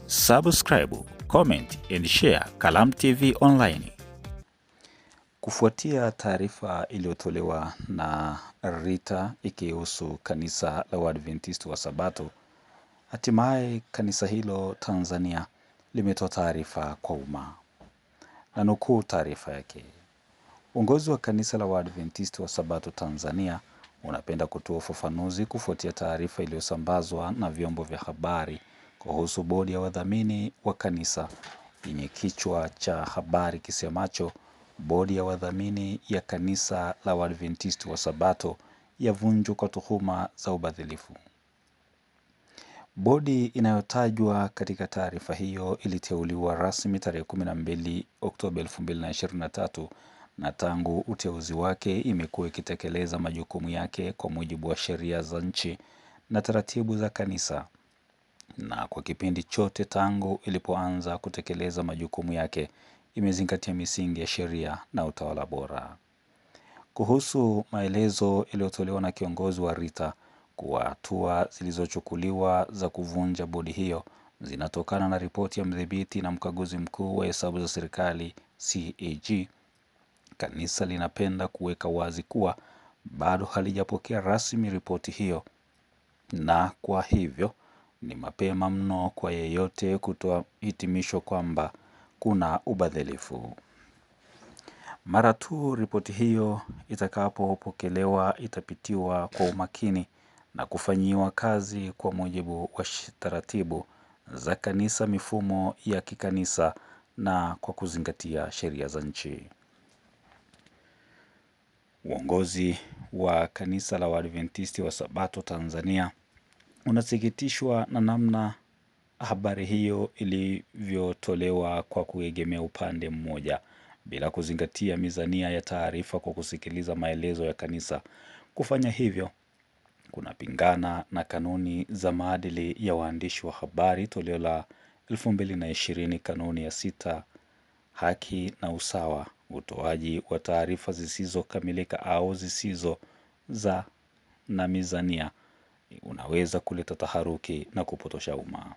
Subscribe, comment and share Kalamu TV Online. Kufuatia taarifa iliyotolewa na Rita ikihusu kanisa la Waadventista wa Sabato, hatimaye kanisa hilo Tanzania limetoa taarifa kwa umma. Na nukuu taarifa yake. Uongozi wa kanisa la Waadventista wa Sabato Tanzania unapenda kutoa ufafanuzi kufuatia taarifa iliyosambazwa na vyombo vya habari kuhusu bodi ya wadhamini wa kanisa yenye kichwa cha habari kisemacho bodi ya wadhamini ya kanisa la Waadventista wa Sabato yavunjwa kwa tuhuma za ubadhilifu. Bodi inayotajwa katika taarifa hiyo iliteuliwa rasmi tarehe 12 Oktoba 2023 na tangu uteuzi wake imekuwa ikitekeleza majukumu yake kwa mujibu wa sheria za nchi na taratibu za kanisa. Na kwa kipindi chote tangu ilipoanza kutekeleza majukumu yake imezingatia misingi ya sheria na utawala bora. Kuhusu maelezo yaliyotolewa na kiongozi wa Rita kuwa hatua zilizochukuliwa za kuvunja bodi hiyo zinatokana na ripoti ya mdhibiti na mkaguzi mkuu wa hesabu za serikali CAG, kanisa linapenda kuweka wazi kuwa bado halijapokea rasmi ripoti hiyo na kwa hivyo ni mapema mno kwa yeyote kutoa hitimisho kwamba kuna ubadhilifu. Mara tu ripoti hiyo itakapopokelewa itapitiwa kwa umakini na kufanyiwa kazi kwa mujibu wa taratibu za kanisa, mifumo ya kikanisa na kwa kuzingatia sheria za nchi. Uongozi wa kanisa la Waadventista wa Sabato Tanzania unasikitishwa na namna habari hiyo ilivyotolewa kwa kuegemea upande mmoja bila kuzingatia mizania ya taarifa kwa kusikiliza maelezo ya kanisa. Kufanya hivyo kunapingana na kanuni za maadili ya waandishi wa habari toleo la 2020, kanuni ya 6, haki na usawa, utoaji wa taarifa zisizokamilika au zisizo za na mizania unaweza kuleta taharuki na kupotosha umma.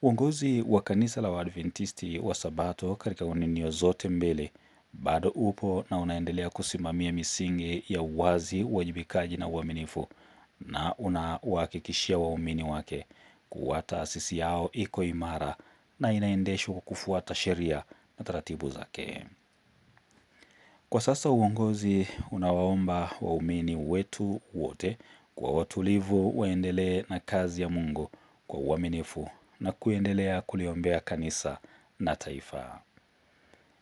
Uongozi wa kanisa la Waadventisti wa Sabato katika unenio zote mbele bado upo na unaendelea kusimamia misingi ya uwazi, uwajibikaji na uaminifu, na unawahakikishia waumini wake kuwa taasisi yao iko imara na inaendeshwa kwa kufuata sheria na taratibu zake. Kwa sasa uongozi unawaomba waumini wetu wote kwa watulivu waendelee na kazi ya Mungu kwa uaminifu na kuendelea kuliombea kanisa na taifa.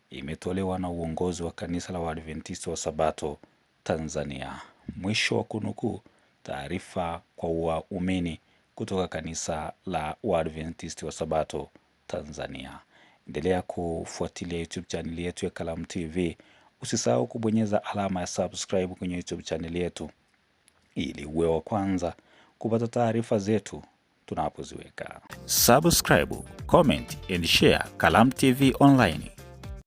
Imetolewa na uongozi wa kanisa la Waadventista wa Sabato Tanzania. Mwisho wa kunukuu taarifa kwa waumini kutoka kanisa la Waadventista wa Sabato Tanzania. Endelea kufuatilia YouTube channel yetu ya Kalamu TV. Usisahau kubonyeza alama ya subscribe kwenye YouTube channel yetu ili uwe wa kwanza kupata taarifa zetu tunapoziweka. Subscribe, comment and share Kalamu TV Online.